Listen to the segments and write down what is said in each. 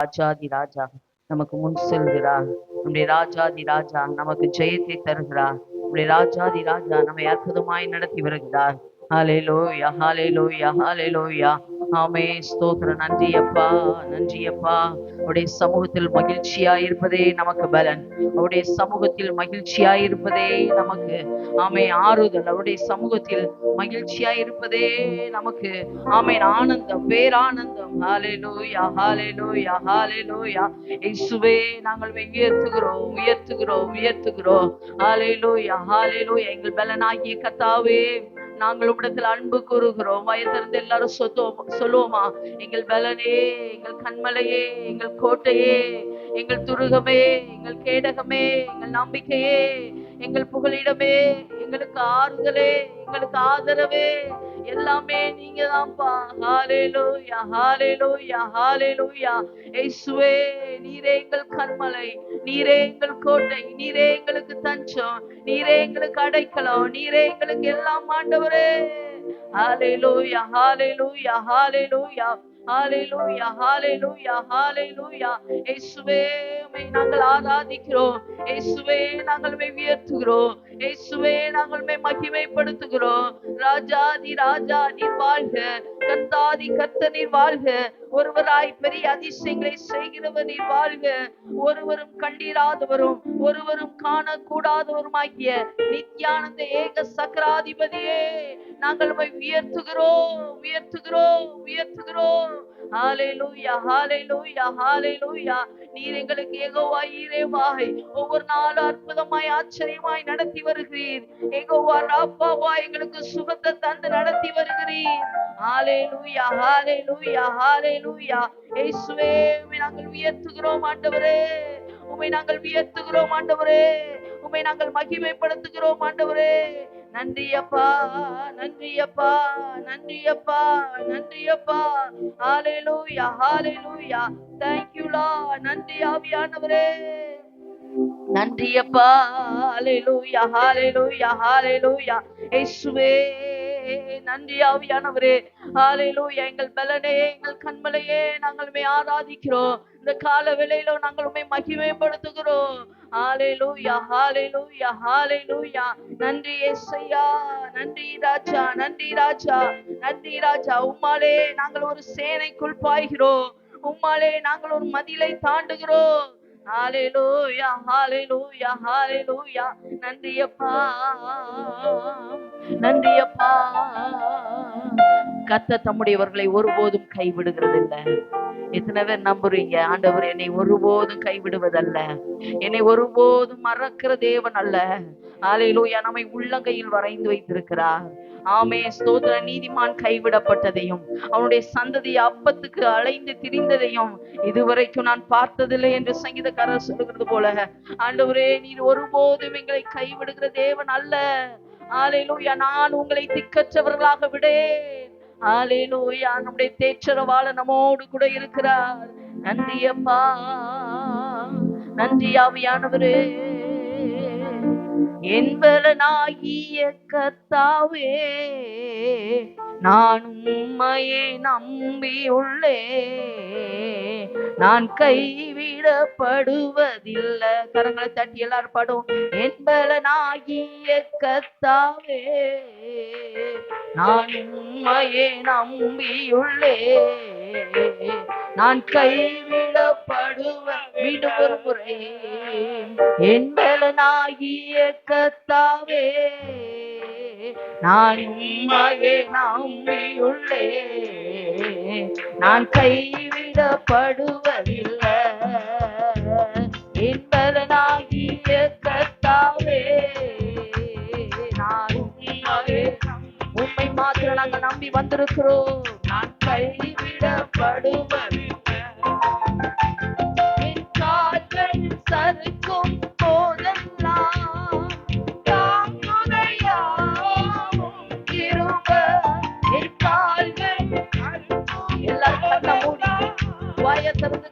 ராஜாதி ராஜா நமக்கு முன் செல்கிறார். நம்முடைய ராஜாதி ராஜா நமக்கு ஜெயத்தை தருகிறார். நம்முடைய ராஜாதி ராஜா நம்மை அற்புதமாய் நடத்தி வருகிறார். ஹல்லேலூயா, ஹல்லேலூயா, ஹல்லேலூயா. ஆமே, ஸ்தோத்திரம். நன்றி அப்பா, நன்றி அப்பா. அவருடைய சமூகத்தில் மகிழ்ச்சியாய் இருப்பதே நமக்கு பலன். அவருடைய சமூகத்தில் மகிழ்ச்சியாய் இருப்பதே நமக்கு ஆமே ஆறுதல். அவருடைய சமூகத்தில் மகிழ்ச்சியாய் இருப்பதே நமக்கு ஆமே ஆனந்தம், பேரானந்தம். ஹல்லேலூயா, ஹல்லேலூயா, ஹல்லேலூயா. இயேசுவே, நாங்கள் உயர்த்துகிறோம், உயர்த்துகிறோம், உயர்த்துகிறோம். ஹல்லேலூயா, ஹல்லேலூயா. எங்கள் பலனாகிய கர்த்தாவே, நாங்கள் உம்மிடத்தில் அன்பு கூறுகிறோம். வயதிலிருந்து எல்லாரும் சொல்லுவோமா? எங்கள் பலனே, எங்கள் கண்மலையே, எங்கள் கோட்டையே, எங்கள் துருகமே, எங்கள் கேடகமே, எங்கள் நம்பிக்கையே, எங்கள் புகலிடமே, எங்களுக்கு ஆறுதலே, எங்களுக்கு ஆதரவே, எல்லாமே நீங்க தான்ப்பா. ஹல்லேலூயா, ஹல்லேலூயா, ஹல்லேலூயா. இயேசுவே, நீரே எங்கள் கண்மலை, நீரே எங்கள் கோட்டை, நீரே எங்களுக்கு தஞ்சம், நீரே எங்களுக்கு அடைக்கலம், நீரே எங்களுக்கு எல்லாம் ஆண்டவரே. ஹல்லேலூயா, ஹல்லேலூயா, ஹல்லேலூயா, ஹல்லேலூயா, ஹல்லேலூயா, ஹல்லேலூயா. இயேசுவே, உம்மை நாங்கள் ஆராதிக்கிறோம். இயேசுவே, நாங்கள் உம்மை உயர்த்துகிறோம். இயேசுவே, நாங்கள் உம்மை மகிமைப்படுத்துகிறோம். ராஜாதி ராஜா நீர் வாழ்க, கர்த்தாதி கர்த்தர் நீர் வாழ்க. ஒருவராய் பெரிய அதிசயங்களை செய்கிறவர் நீர் வாழ்க. ஒருவரும் கண்டிராதவரும் ஒருவரும் காணக்கூடாதவருமாகிய நித்யானந்த ஏக சக்கராதிபதியே, நாங்கள் உம்மை உயர்த்துகிறோம், உயர்த்துகிறோம், உயர்த்துகிறோம். ஹல்லேலூயா, ஹல்லேலூயா, ஹல்லேலூயா. நீர் எங்களுக்கு யெகோவா ஈரேவாய் ஒவ்வொரு நாளும் அற்புதமாய் ஆச்சரியமாய் நடத்தி வருகிறீர். யெகோவா ராப்பாவா எங்களுக்கு சுகத்தை தந்து நடத்தி வருகிறீர். ஹல்லேலூயா, ஹல்லேலூயா, ஹல்லேலூயா. இயேசுவே, உம்மை நாங்கள் உயர்த்துகிறோம் ஆண்டவரே, உம்மை நாங்கள் உயர்த்துகிறோம் ஆண்டவரே, உம்மை நாங்கள் மகிமைப்படுத்துகிறோம் ஆண்டவரே. நன்றி அப்பா, நன்றி அப்பா, நன்றி அப்பா, நன்றி அப்பா. ஹல்லேலூயா, ஹல்லேலூயா. Thank you Lord. நன்றி ஆவியானவரே, நன்றி அப்பா. ஹல்லேலூயா, ஹல்லேலூயா, ஹல்லேலூயா. இயேசுவே, நன்றி ஆவியானவரே. ஹல்லேலூயா. எங்கள் பலனே, எங்கள் கண்மலையே, நாங்கள் உம்மை ஆராதிக்கிறோம். இந்த கால வேளையில நாங்கள் உம்மை மகிமைப்படுத்துகிறோம். ஹல்லேலூயா, ஹல்லேலூயா, ஹல்லேலூயா. நன்றி இயேசையா, நன்றி ராஜா, நன்றி ராஜா, நன்றி ராஜா. உம்மாலே நாங்கள் ஒரு சேனைக்குள் பாய்கிறோம், உம்மாலே நாங்கள் ஒரு மதிலை தாண்டுகிறோம். ஹல்லேலூயா, ஹல்லேலூயா, ஹல்லேலூயா. நன்றி அப்பா, நன்றி அப்பா. கர்த்தர் தம்முடையவர்களை ஒருபோதும் கைவிடுகிறது இல்லை. எத்தனை பேர் நம்புறீங்க? ஆண்டவர் என்னை ஒருபோதும் கைவிடுவதல்ல, என்னை ஒருபோதும் மறக்கிற தேவன் அல்ல. ஹல்லேலூயா. நம்மை உள்ளங்கையில் வரைந்து வைத்திருக்கிறார். ஆமே, ஸ்தோத்திர. நீதிமான் கைவிடப்பட்டதையும் அவனுடைய சந்ததி அப்பத்துக்கு அலைந்து திரிந்ததையும் இதுவரைக்கும் நான் பார்த்ததில்லை என்று சங்கீதக்காரர் சொல்லுகிறது போல, ஆண்டவரே, நீர் ஒருபோதும் எங்களை கைவிடுகிற தேவன் அல்ல. ஹல்லேலூயா. நான் உங்களை திக்கற்றவர்களாக விடேன். ஹல்லேலூயா. நம்முடைய தேற்றரவாள நம்மோடு கூட இருக்கிறார். நன்றி அப்பா, நன்றி ஆவியானவரே. என்பலனாகிய கர்த்தாவே, நான் உம்மையே நம்பியுள்ளே, நான் கைவிடப்படுவதில்லை. கரங்களை தட்டி எல்லாரும் பாடும். என்பலனாகிய கர்த்தாவே, நான் உம்மையே நம்பியுள்ளே, நான் கைவிடப்படுவ மீண்டும் ஒரு முறை. என்பலனாகிய கர்த்தாவே, நான் உம்மையே நம்பியுள்ளே, நான் கைவிடப்படுவதில்லை. என்பலனாகிய கர்த்தாவே, நான் உம்மையே, உம்மை மாத்திரம் நாங்கள் நம்பி வந்திருக்கிறோம். நான் கைவிடப்படுவதில்லை. என் கால்கள் சறுக்கும் போதெல்லாம் தாங்குதையாவும் கிருபை. என் கால்கள் எல்லாரும் கண்ணை மூடி வாயை திறந்து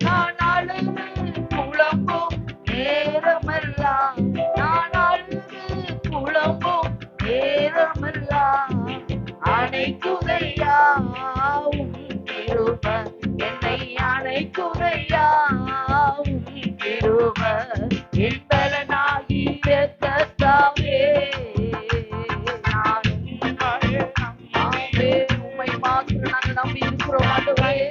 நான் அழுது புலம்பும் நேரமெல்லாம், நான் அழுது புலம்பும் நம்பி இருக்கிறோம் ஆண்டவரே.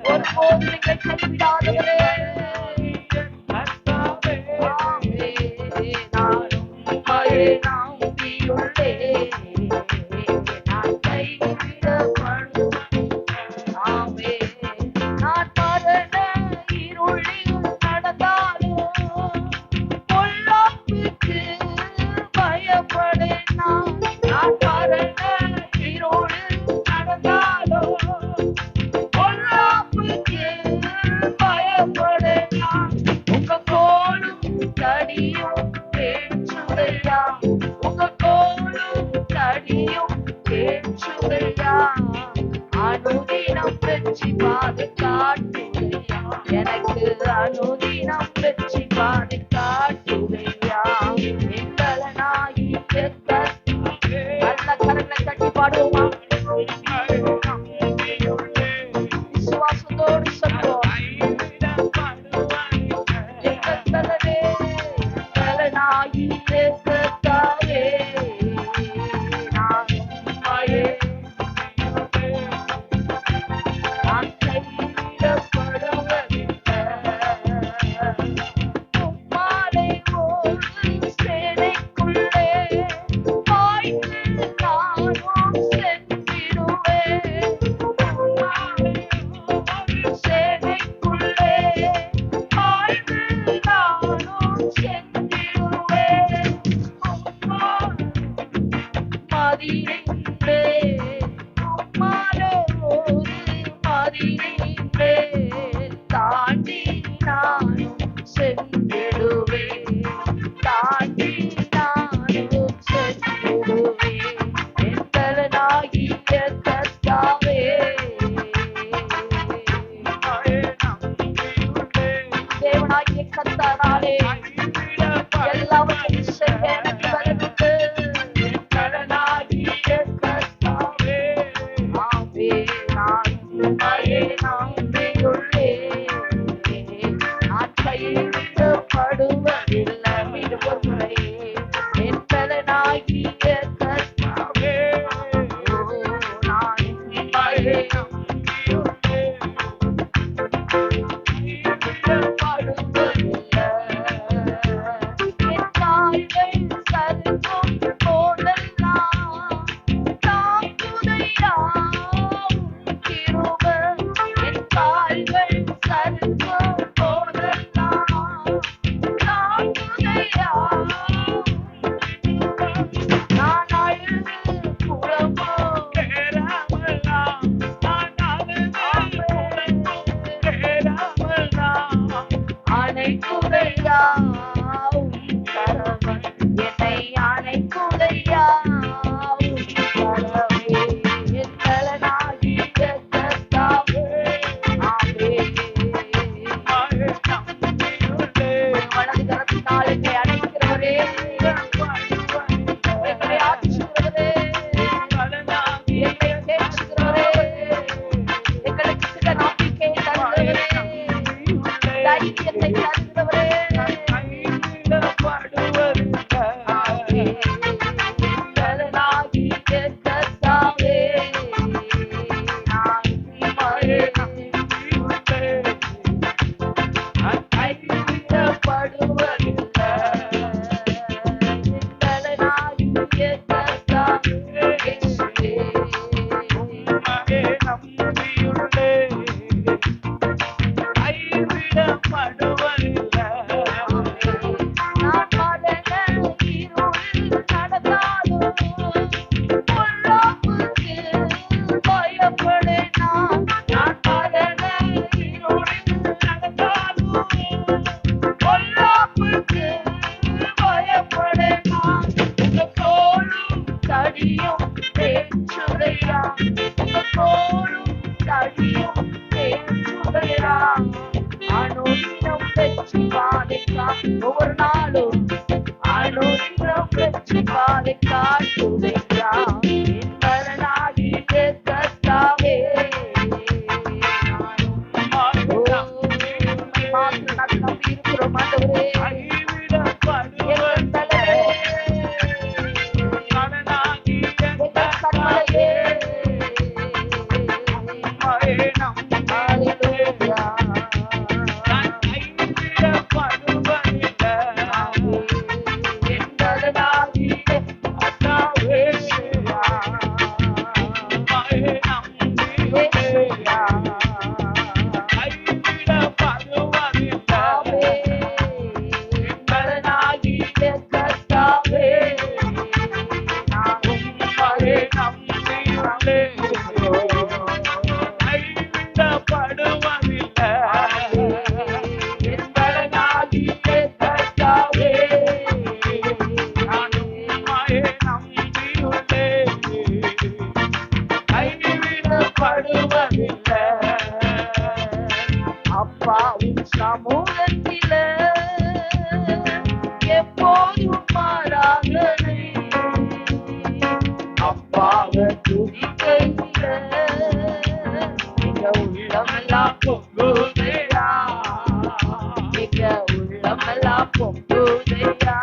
ஒருபோதும் எங்களை கைவிடாதவரே. நானும் உம்மையே நம்பியுள்ளேன். நான் கைவிடப்படுவேன். ஆமே. நான் மரண இருளில் நடந்தாலும் பொல்லாப்புக்கு பயப்படேன். நான் மரண இருளில் நடந்தாலும் பொல்லாப்புக்கு பயப்படேன். உங்க கோலும் தடியும் பேச்சுதையா, உங்க கோலும் தடியும் பேச்சுதையா. அனுதினம் வெற்றி பாதை காட்டுதையா, எனக்கு அனுதினம் வெற்றி பாதை காட்டுதையா. எங்களனாகி நல்ல கரங்களை தட்டி பாடுவோமா? விசுவாசத்தோடு சொல்லுவோம். எங்களனாகி கர்த்தாவே, நான் உம்மையே நான் கைவிடப்படுவதில்லை. உம்மாலே ஒரு சேனைக்குள்ளே பாய்ந்து நானும் சென்றிடுவேன். உம்மாலே ஒரு சேனைக்குள்ளே பாய்ந்து நானும் சென்றிடுவேன். மதியிலே உம்மாலே ஒரு மதியிலே தாண்டி நானும் சென்றிடுவேன். தாண்டி நானும் சென்றிடுவேன். எங்களனாகிய கர்த்தாவே, தேவனாகிய கர்த்தராலே எல்லாவற்றையும் செய்ய எனக்கு பலனுண்டு. எங்களனாகிய கர்த்தாவே, ஆமே. நான் உம்மையே நம்பியுள்ளேன். நான் கைவிடப்படுவதில்லை. மீண்டும் ஒரு முறை. என் பலனாகிய கர்த்தாவே, நான் உம்மையே நம்பியுள்ளேன். கைவிடப்படுவதில்லை. என் கால்கள் சறுக்கும் போதெல்லாம் தாங்குதையா உம் கிருபை. என் கால்கள் சறுக்கும் போதெல்லாம் தாங்குதையா உம் கிருபை. நான் அழுது புலம்போ நான் அப்பாவும் சமூகத்தில எப்போதும் மாறாதனை அப்பாவை துதிக்கையில எங்க உள்ளமெல்லாம் பொங்குதையா, எங்க உள்ளமெல்லாம் பொங்குதையா.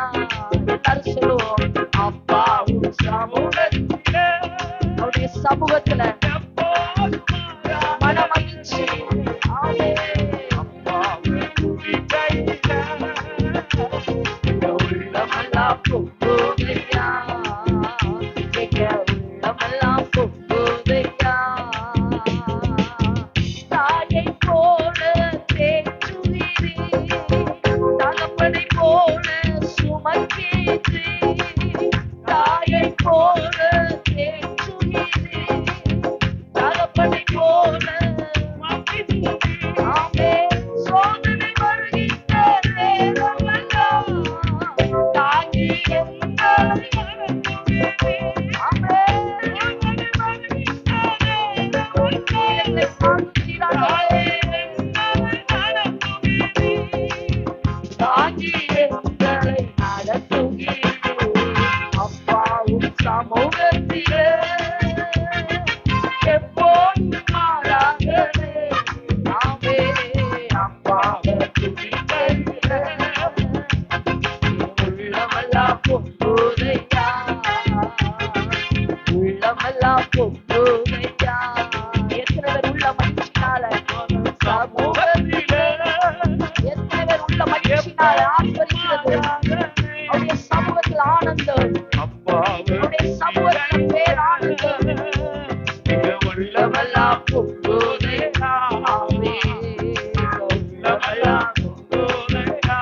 எல்லாரும் சொல்லுவோம், அப்பாவும் சமூகத்தில, அவருடைய சமூகத்துல மன மகிழ்ச்சி. உள்ளமெல்லாம் பொங்குதையா, எங்க உள்ளமெல்லாம் பொங்குதையா. தாயை போல தேற்றுகிறே, தகப்பனை போல சுமக்கிறே. தாயை போல தேற்றுகிறே, தகப்பனை போல ஆமே. சோதனை வருகின்ற நேரமெல்லாம் தாங்கி எங்களை நடத்துகிறே. ஆமே. சோதனை வருகின்ற நேரமெல்லாம் தாங்கி எங்களை நடத்துகிறே. அப்பாவும் சமூகத்திலே எப்போதும் மாறாதே. ஆமே. அப்பாவை துதிக்கையிலே உள்ளமெல்லாம் பொங்குதையா, உள்ளமெல்லாம் பொங்குதையா. எத்தனை பேர் உள்ள மகிழ்ச்சினால சமூகத்திலே, எத்தனை பேர் உள்ள மகிழ்ச்சினால ஆஸ்வதிக்கிறது. அவருடைய சமூகத்தில் ஆனந்தம், அவருடைய சமூகத்தில் பேரானந்தம். உள்ளமெல்லாம் பொங்குதையா, ஆமே. உள்ளமெல்லாம் பொங்குதையா.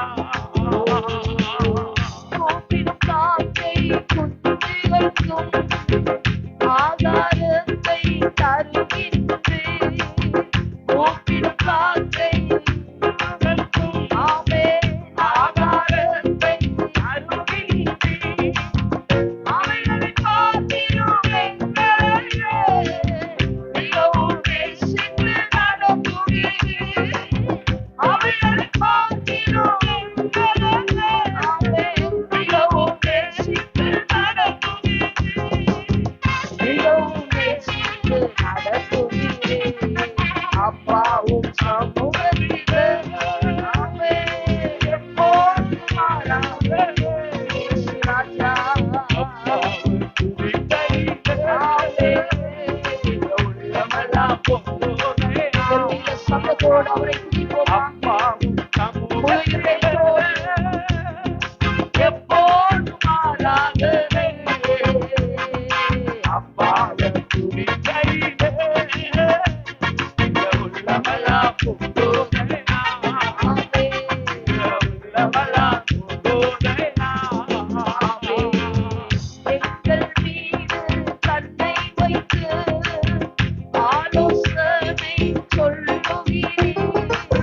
கூப்பிடும் காக்கை குஞ்சுகளுக்கும் ஆகாரத்தை தருகின்றேன். கூப்பிடும் காக்கை ஆமே ஆகாரத்தை தருகின்றேன். அவைகளை பார்த்திடும் எங்களையே மிகவும் நேசித்து நடத்துகிறேன். அவைகளை பார்த்திடும் எங்களையே ஆமே மிகவும் நேசித்து நடத்துகிறேன். மிகவும் நேசித்து நடத்துகிறேன். அப்பாவும் சமூகத்திலே ஆமே எப்போதும் மாறாதே. இயேசு ராஜா ஆமே. உள்ளமெல்லாம் பொங்குதையா. இந்த சத்தத்தோடு அவரை துதிப்போமா? முழு இதயத்தோடு எப்போதும் மாறாதே. அப்பாவை துதிக்கையிலே உள்ளமெல்லாம் பொங்குதையா, ஆமே. உள்ளமெல்லாம் பொங்குதையா, ஆமே. எங்கள் மீது கண்ணை வைத்து ஆலோசனை சொல்லுகிறேன்.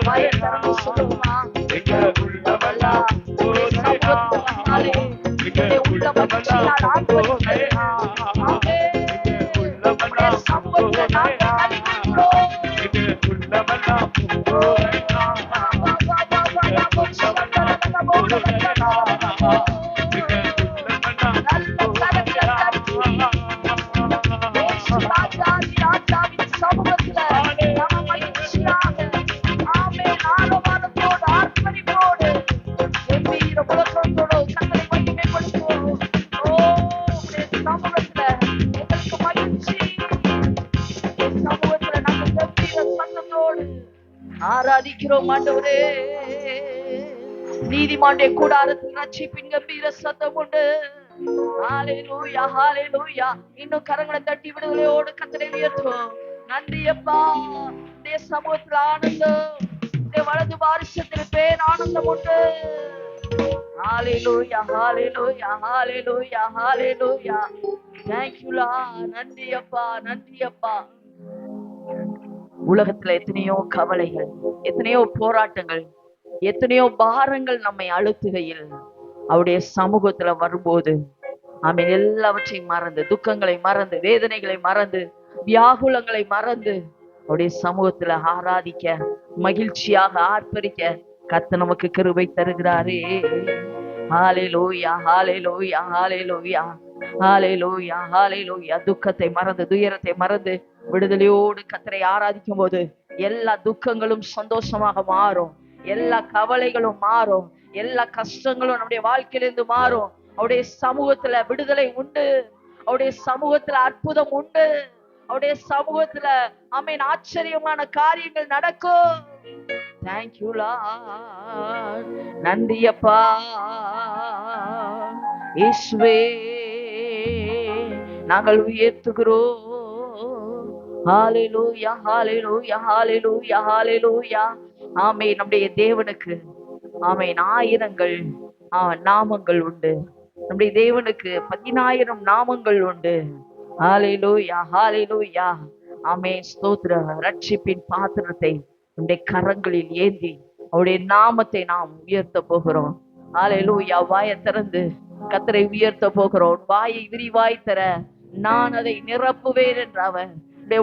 பயத்தரன்னு சொல்லுமா உள்ளமெல்லாம் சமூகத்தில் வந்தாலே உள்ள மகிழ்ச்சியால் ஆர்ப்பரிக்கிறேன். சமூகத்தில் நாங்கள் கழிக்கிறோம். ஆராதிக்கிறோம் ஆண்டவரே. நீதிமானுடைய கூடாரத்தில் ரட்சிப்பின் கம்பீர சத்தம் உண்டு. ஹalleluya ஹalleluya. இன்னும் கரங்களை தட்டி விடுதலையோடு கர்த்தரை உயர்த்துவோம். நன்றி அப்பா. இந்த சமூகத்தில் ஆனந்தம், இந்த வலது பாரிசத்தில் பேர் ஆனந்தம் உண்டு. ஹalleluya ஹalleluya ஹalleluya ஹalleluya. Thank you Lord. நன்றி அப்பா நன்றி அப்பா. உலகத்துல எத்தனையோ கவலைகள், எத்தனையோ போராட்டங்கள், எத்தனையோ பாரங்கள் நம்மை அழுத்துகையில் அவருடைய சமூகத்துல வரும்போது ஆமென் எல்லாவற்றையும் மறந்து, துக்கங்களை மறந்து, வேதனைகளை மறந்து, வியாகுலங்களை மறந்து அவருடைய சமூகத்துல ஆராதிக்க, மகிழ்ச்சியாக ஆர்ப்பரிக்க கர்த்தர் நமக்கு கிருபை தருகிறாரே. ஹalleluya ஹalleluya ஹalleluya ஹalleluya ஹalleluya. துக்கத்தை மறந்து, துயரத்தை மறந்து விடுதலையோடு கர்த்தரை ஆராதிக்கும் போது எல்லா துக்கங்களும் சந்தோஷமாக மாறும், எல்லா கவலைகளும் மாறும், எல்லா கஷ்டங்களும் நம்முடைய வாழ்க்கையிலிருந்து மாறும். அவருடைய சமூகத்துல விடுதலை உண்டு, அவருடைய சமூகத்துல அற்புதம் உண்டு, அவருடைய சமூகத்துல ஆமென் ஆச்சரியமான காரியங்கள் நடக்கும். Thank you Lord. நன்றி அப்பா இயேசுவே, நாங்கள் உயர்த்துகிறோம். ஹalleluya ஹalleluya ஹalleluya ஹalleluya. ஆமென். நம்முடைய தேவனுக்கு ஆமென் ஆயிரங்கள் நாமங்கள் உண்டு. நம்முடைய தேவனுக்கு 10,000 நாமங்கள் உண்டு. ஹalleluya ஹalleluya. ஆமென். ஸ்தோத்திரம். ரட்சிப்பின் பாத்திரத்தை நம்முடைய கரங்களில் ஏந்தி அவருடைய நாமத்தை நாம் உயர்த்த போகிறோம். ஹalleluya. வாயை திறந்து கர்த்தரை உயர்த்த போகிறோம். வாயை விரிவாய் தர நான் அதை நிரப்புவேன் என்றவர்.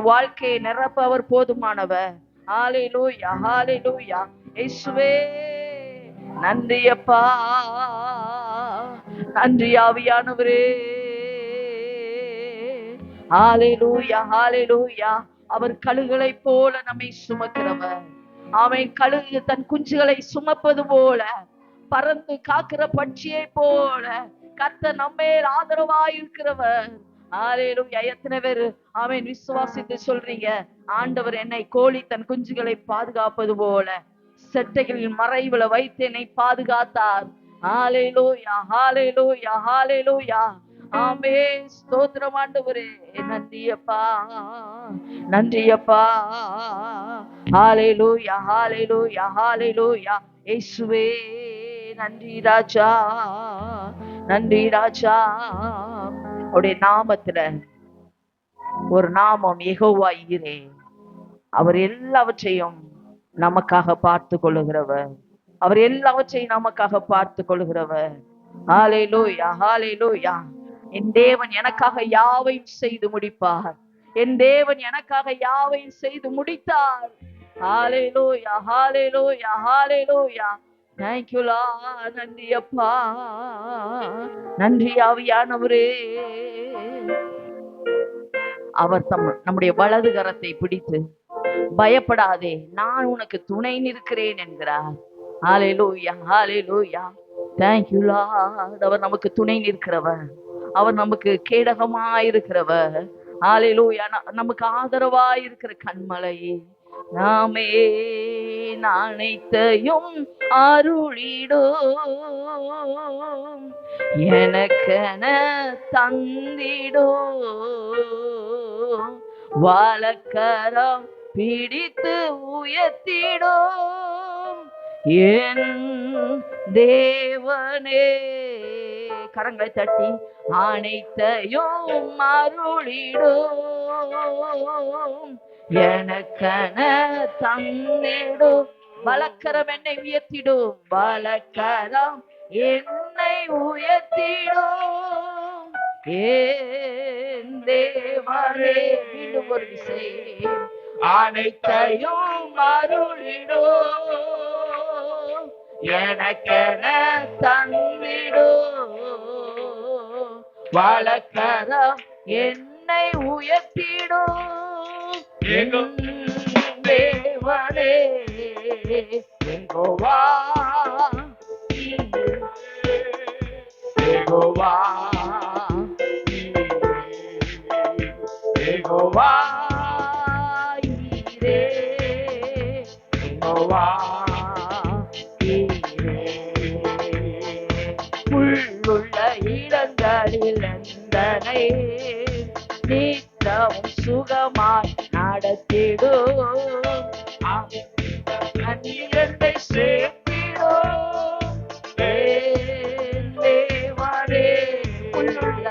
வாழ்க்கையை நிரப்ப அவர் போதுமானவர். ஹalleluya ஹalleluya. இயேசுவே நன்றி அப்பா. நன்றி ஆவியானவரே. ஹalleluya ஹalleluya. அவர் கழுகுகளை போல நம்மை சுமக்கிறவர். அவன் கழுகு தன் குஞ்சுகளை சுமப்பது போல, பறந்து காக்கிற பட்சியை போல கர்த்தர் நம்மேல் ஆதரவாயிருக்கிறவர். ஹalleluya. எத்தனை பேர் அவன் விசுவாசித்து சொல்றீங்க, ஆண்டவர் என்னை கோழி தன் குஞ்சுகளை பாதுகாப்பது போல செட்டைகளின் மறைவுல வைத்து என்னை பாதுகாத்தார். ஹalleluya ஹalleluya ஹalleluya. ஆமென். ஸ்தோத்திரம் ஆண்டவரே. நன்றி அப்பா நன்றி அப்பா. ஹalleluya ஹalleluya ஹalleluya. இயேசுவே நன்றி ராஜா நன்றி ராஜா. அவருடைய நாமத்துல ஒரு நாமம் யெகோவா ஈரே. அவர் எல்லாவற்றையும் நமக்காக பார்த்து கொள்ளுகிறவர். அவர் எல்லாவற்றையும் நமக்காக பார்த்து கொள்ளுகிறவர். ஹalleluya ஹalleluya. என் தேவன் எனக்காக யாவையும் செய்து முடிப்பார். என் தேவன் எனக்காக யாவையும் செய்து முடித்தார். ஹalleluya ஹalleluya ஹalleluya. Thank you Lord. நன்றி அப்பா நன்றி ஆவியானவரே. அவர் நம்முடைய வலது கரத்தை பிடித்து பயப்படாதே நான் உனக்கு துணை நிற்கிறேன் என்கிறார். ஹalleluya ஹalleluya. Thank you Lord. அவர் நமக்கு துணை நிற்கிறவர். அவர் நமக்கு கேடகமாயிருக்கிறவர். ஹalleluya. நமக்கு ஆதரவாயிருக்கிற கண்மலை. நாமே அனைத்தையும் அருளிடும் எனக்கென தந்திடும் வாழக்கரம் பிடித்து உயர்த்திடும் என் தேவனே. கரங்களை தட்டி அனைத்தையும் அருளிடும் எனக்கென தந்திடும் வலக்கரம் என்னை உயர்த்திடும், வலக்கரம் என்னை உயர்த்திடும் ஏன் தேவனே. மீண்டும் ஒரு விசை, அனைத்தையும் அருளிடும் எனக்கென தந்திடும், வலக்கரம் என்னை உயர்த்திடும் தேவனே. யெகோவா யெகோவா யெகோவா ஈரே, யெகோவா ஈரே. உள்ளுள்ள இடங்களில் எந்தனை நித்தமும் சுகமாய் நடத்திடும், நன்னிரண்டை சேர்த்திடும் தேவனே. உள்ளுள்ள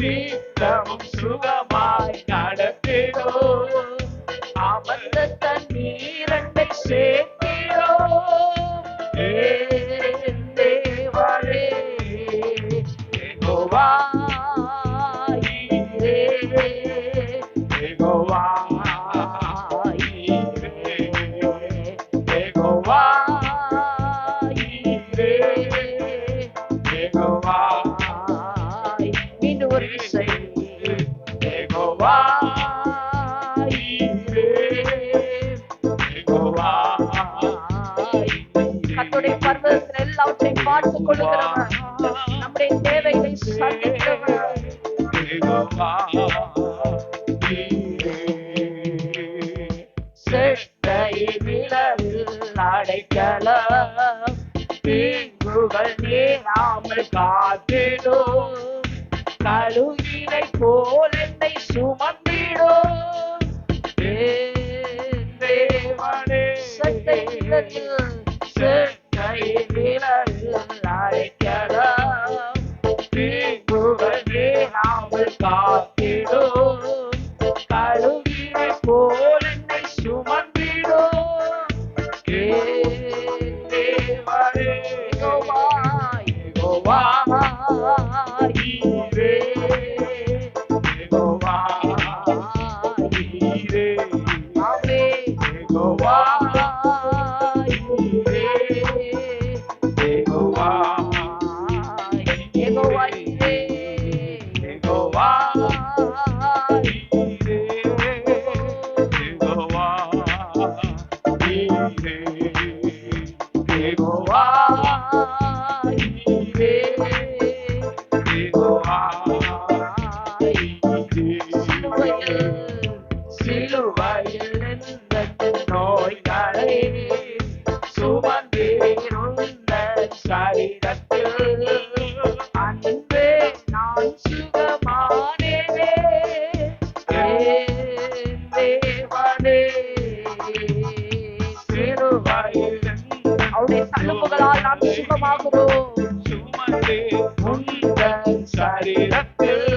நித்தமும் சுகமாய் நடத்திடும், அமர்ந்த தண்ணீரண்டை சேர்த்திடும் தேவனே. யெகோவா ஈரே, யெகோவா ஈரே, யெகோவா ஈரே, யெகோவா. மீண்டும் ஒரு விசை, யெகோவா ஈரே, யெகோவா. கர்த்தருடைய பர்வதத்தில் எல்லாவற்றையும் பார்த்துக் கொள்ளுகிறவர், நம்முடைய தேவைகளை சந்திக்கிறவர். அடைக்கலம் தீங்குகள் நேராமல் காத்திடும், கழுவினை போல் என்னை சுமந்திடும் தேவனே. சட்டை அடைக்கலம் தீங்குகள் நேராமல் காத்திடும், கழுவினை போல் என்னை சுமந்திடும் தேவனே. யெகோவா யெகோவா ஈரே, யெகோவா ஈரே, ஆமென். யெகோவா ஈரே, யெகோவா யெகோவா ஈரே, யெகோவா ஈரே, யெகோவா ஈரே, யெகோவா ஈரே, யெகோவா ஈரே. சிலுவையில் நின்ற நோய்களை சுமந்தேருந்த சரீரத்தில் அன்பே நான் சுகமானேனே தேவனே. சிலுவையில் அவருடைய தழும்புகளால் நாம் சுகமாகிறோம், சுமந்தே உந்தன் சரீரத்தில்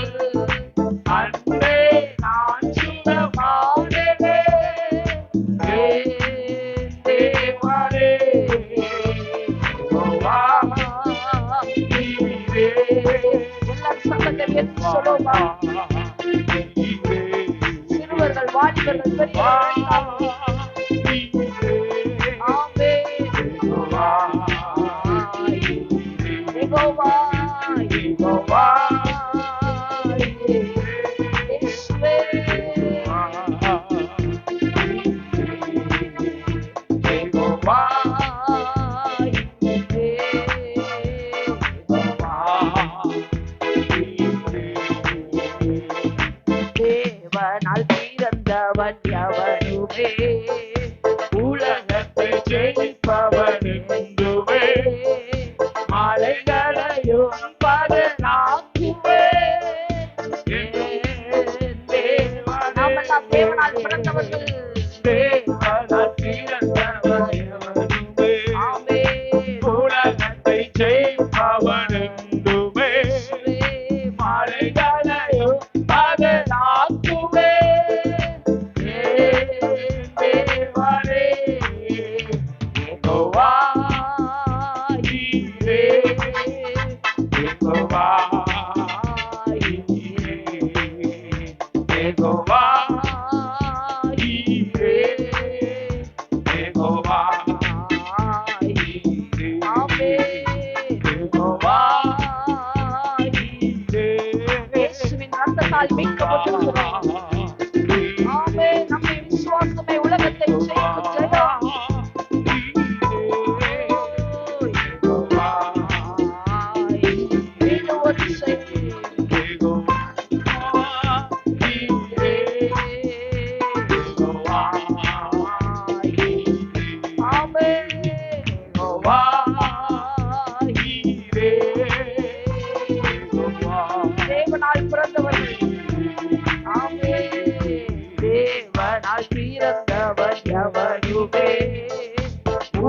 அன்பே நான் சுகமானேனே தேவனே. யெகோவா ஈரே, எல்லாரும் சத்தத்தை உயர்த்தி சொல்லுவோமா? சிறுவர்கள், வாலிபர்கள், பெரியவர்கள், ஆமென். யெகோவா யெகோவா யெகோவா இயேசுவே, யெகோவா தேவனால் பிறந்தவன் எவனுமே, உலகத்தை ஜெயிப்பவன் எங்குமே, மலைகளையும் பதனாக்குவே நாமெல்லாம் தேவனால் பிறந்தவர்கள், தேவனால் பிறந்தவன் எவனுமே, ஆமென். உலகத்தை ஜெயிப்பவன் எங்குமே, மலைகளையும் பதனாக்குவே ஒப்புக்கொடுக்கிறோம். ஆமே, நம்முடைய விசுவாசமே உலகத்தை ஜெயிக்கும் ஜெயம். தேவனால் பிறந்தவர்கள், ஆமே, தேவனால் பிறந்தவர் எவனுமே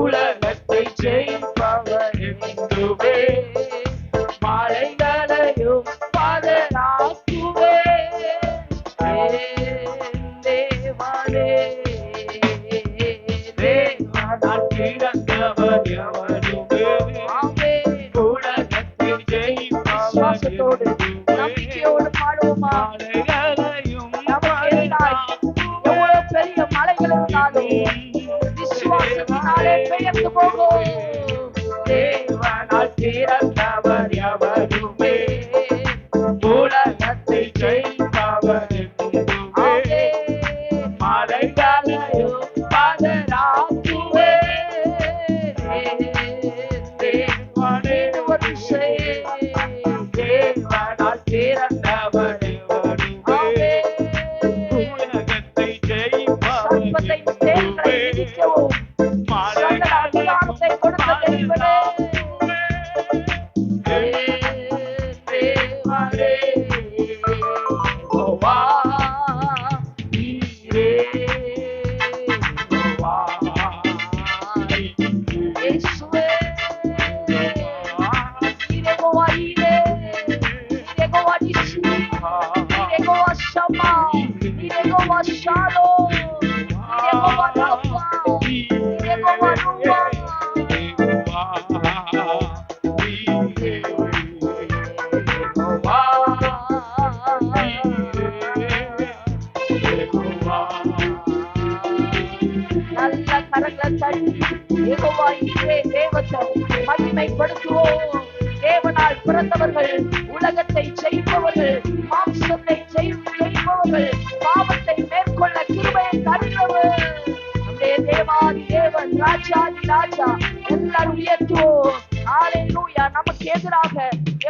உலகத்தை ஜெயிப்பவர் என்றுமே மலைகளையும் பதறாக்குவே தேவனே. தேவனால் பிறந்தவர் எவனுமே உலகத்தை ஜெயிப்பவர். நம்பிக்கையோடு பாடுவோமா? எவ்வளவு பெரிய மலைகள் இருந்தாலும் விசுவாசத்தினாலே பெயர்ந்து போகும். தேவனால் பிறந்தவர் எவனுமே உலகத்தை ஜெயிப்பவர் மலைகளையும் பதறாக்குவே தேவனே. தேவனால் பிறந்தவர் உலகத்தை ஜெயிப்பவர் அதிகாரத்தை கொடுத்த தேவனே. தேவனே நல்ல கரங்களை தட்டி யெகோவா ஈரே தேவத்தை மகிமைப்படுத்துவோம். தேவனால் பிறந்தவர்கள் உலகத்தை ஜெயிப்பவர்கள், மாம்சத்தை ஜெயிப்பவர்கள், பாவத்தை மேற்கொள்ள கிருபையை தருகிறவர் நம்முடைய தேவாதி தேவன், ராஜாதி ராஜா. எல்லாரும் உயர்த்துவோம். ஹல்லேலூயா. நமக்கு எதிராக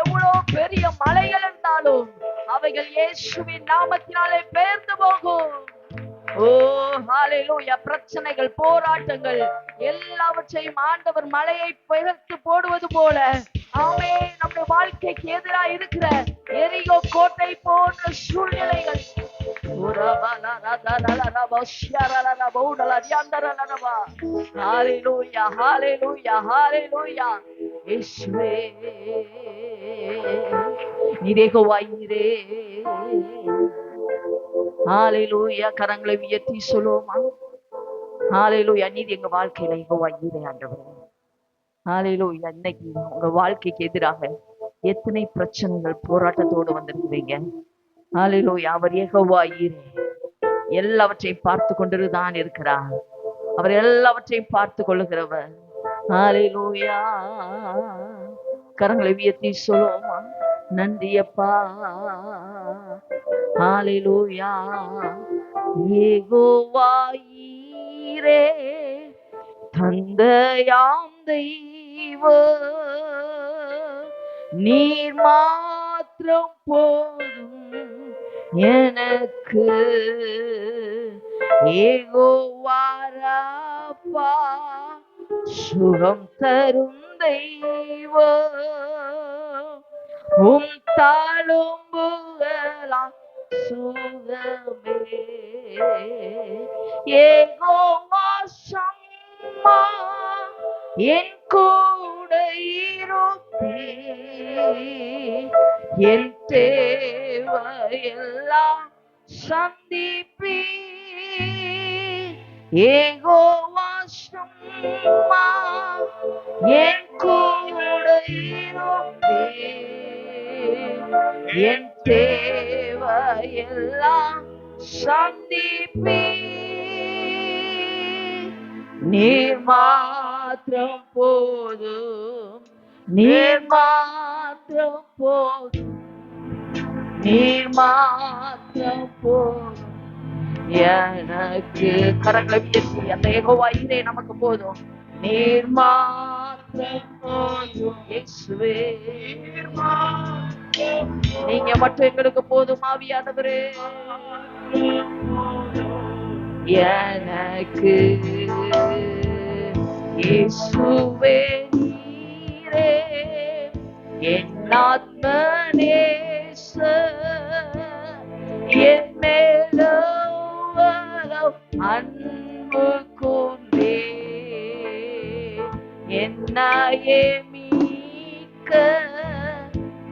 எவ்வளவு பெரிய மலைகள் இருந்தாலும் அவைகள் இயேசுவின் நாமத்தினாலே பெயர்ந்து போகும். ஓ ஹல்லேலூயா. பிரச்சனைகள், போராட்டங்கள் எல்லாவற்றையும் ஆண்டவர் மலையை பெயர்த்து போடுவது போல, ஆமே, நம்முடைய வாழ்க்கைக்கு எதிராக இருக்கிற எரிகோ கோட்டை போன்ற சூழ்நிலைகள் ஹல்லேலூயா, ஹல்லேலூயா, ஹல்லேலூயா. இயேசுவே நீரே யெகோவா ஈரே. ஹல்லேலூயா. கரங்களை உயர்த்தி சொல்லுவோமா? ஹல்லேலூயா. நீர் எங்க வாழ்க்கையில யெகோவா ஈரே ஆண்டவரே. ஹல்லேலூயா. இன்னைக்கு உங்க வாழ்க்கைக்கு எதிராக எத்தனை பிரச்சனைகள், போராட்டத்தோடு வந்திருக்கிறீங்க. ஹல்லேலூயா. அவர் யெகோவா ஈரே. எல்லாவற்றையும் பார்த்து கொண்டுதான் இருக்கிறார். அவர் எல்லாவற்றையும் பார்த்து கொள்ளுகிறவர். ஹல்லேலூயா. கரங்களை உயர்த்தி சொல்லுவோமா? நன்றி அப்பா. ஹல்லேலூயா. யெகோவா ஈரே தந்தையாம் தெய்வம், நீர் மாத்திரம் போதும் எனக்கு. யெகோவா ராப்பா சுகம் தரும் தெய்வம், உம் தாளும்புகளாம் சுகமே. யெகோவா சம்மா என் கூட இருப்பீர், என் தேவையெல்லாம் சந்திப்பீர். யெகோவா சம்மா என் கூட இருப்பீர், என் தேவையெல்லாம் சந்திப்பீர். நீர் மாத்திரம் போதும், நீர் மாத்திரம் போதும் நீர் மாத்திரம் போதும் எனக்கு. கரங்களை உயர்த்தி அந்த யெகோவா ஈரே நமக்கு போதும். நீர் மாத்திரம் போதும் இயேசுவே, நீங்க மட்டும் எங்களுக்கு போதும் ஆவியானவரே. எனக்கு இயேசுவே நீரே என் ஆத்ம நேசர், என் மேலவ்வளவு அன்பு கொண்டே என்னையே மீட்க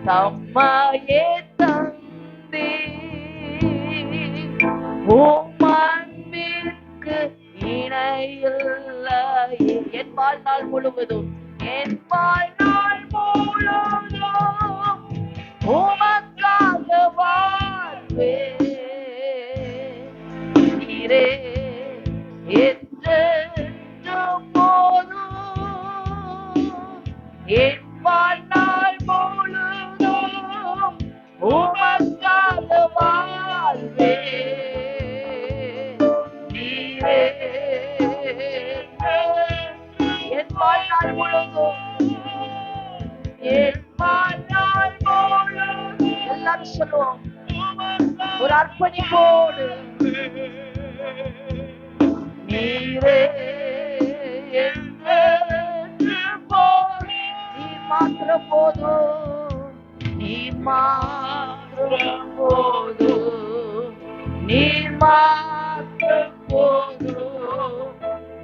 தம்மையே தந்தே. உம் அன்பிற்கு இணையில்லை. என் வாழ்நாள் முழுவதும், என் வாழ்நாள் முழுவதும் உமக்காக வாழ்வேன். நீரே என்றென்றும் போதும், என் வாழ்நாள் முழுவதும் உமக்காக வாழ்வேன். நீரே என் வாழ்நாள் முழுவதும், என் வாழ்நாள் முழுவதும். எல்லாரும் சொல்லுவோம் ஒரு அர்ப்பணிப்போடு. நீரே என்றென்றும் போதும், நீர் மாத்திரம் போதும், நீர் மாத்திரம் போதும், நீர் மாத்திரம் போதும்,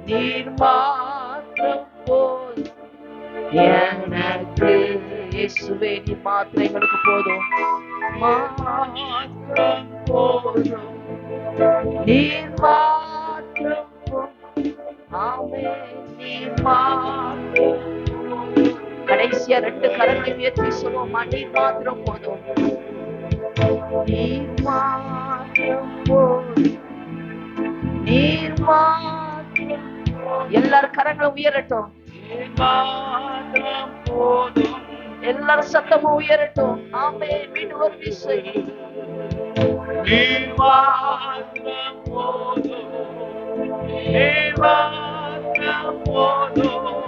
நீர் மாத்திரம் போதும் எனக்கு. இயேசுவே நீர் மாத்திரம் எங்களுக்கு போதும், மாத்திரம் போதும், நீர் மாத்திரம் போதும். ஆமென், நீர் மாத்திரம். கடைசியா 2 கரங்களை உயர்த்தி சொல்லுவோமா, நீர் மாத்திரம் போதும், நீர் மாத்திரம் போதும், நீர் மாத்திரம். எல்லாரும் கரங்களை உயரட்டும், எல்லாரும் சத்தமும் உயரட்டும். ஆமென். மீண்டும் ஒரு விசை. நீர் மாத்திரம் போதும், நீர் மாத்திரம் போதும்,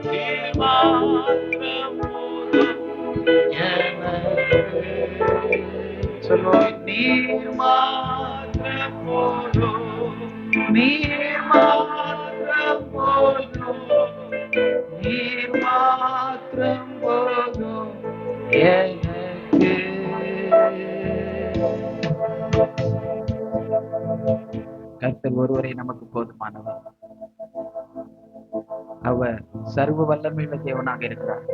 நீர் மாத்திரம் போதும் எனக்கு. சொல்லுவோம், நீர் மாத்திரம் போதும், நீர் மாத்திரம் போதும், நீர் மாத்திரம் போதும் எனக்கு. கர்த்தர் ஒருவரை நமக்கு போதுமானவர். அவர் சர்வ வல்லமையுள்ள தேவனாக இருக்கிறார்.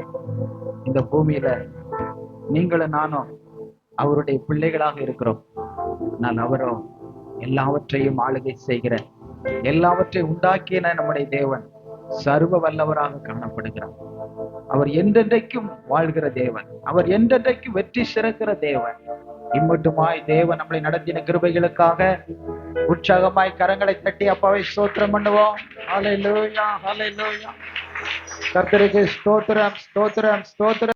இந்த பூமியில நீங்களும் நானும் அவருடைய பிள்ளைகளாக இருக்கிறோம். நான் அவரோ எல்லாவற்றையும் ஆளுகை செய்கிற, எல்லாவற்றையும் உண்டாக்கிய நம்முடைய தேவன் சர்வ வல்லவராக காணப்படுகிறார். அவர் என்றென்றைக்கும் வாழ்கிற தேவன், அவர் என்றென்றைக்கும் வெற்றி சிறக்கிற தேவன். இம்மட்டுமாய் தேவன் நம்மளை நடத்தின கிருபைகளுக்காக உற்சாகமாய் கரங்களை தட்டி அப்பாவை ஸ்தோத்திரம் பண்ணுவோம். ஹல்லேலூயா, ஹல்லேலூயா. கர்த்தருக்கு ஸ்தோத்திரம், ஸ்தோத்திரம், ஸ்தோத்திரம்.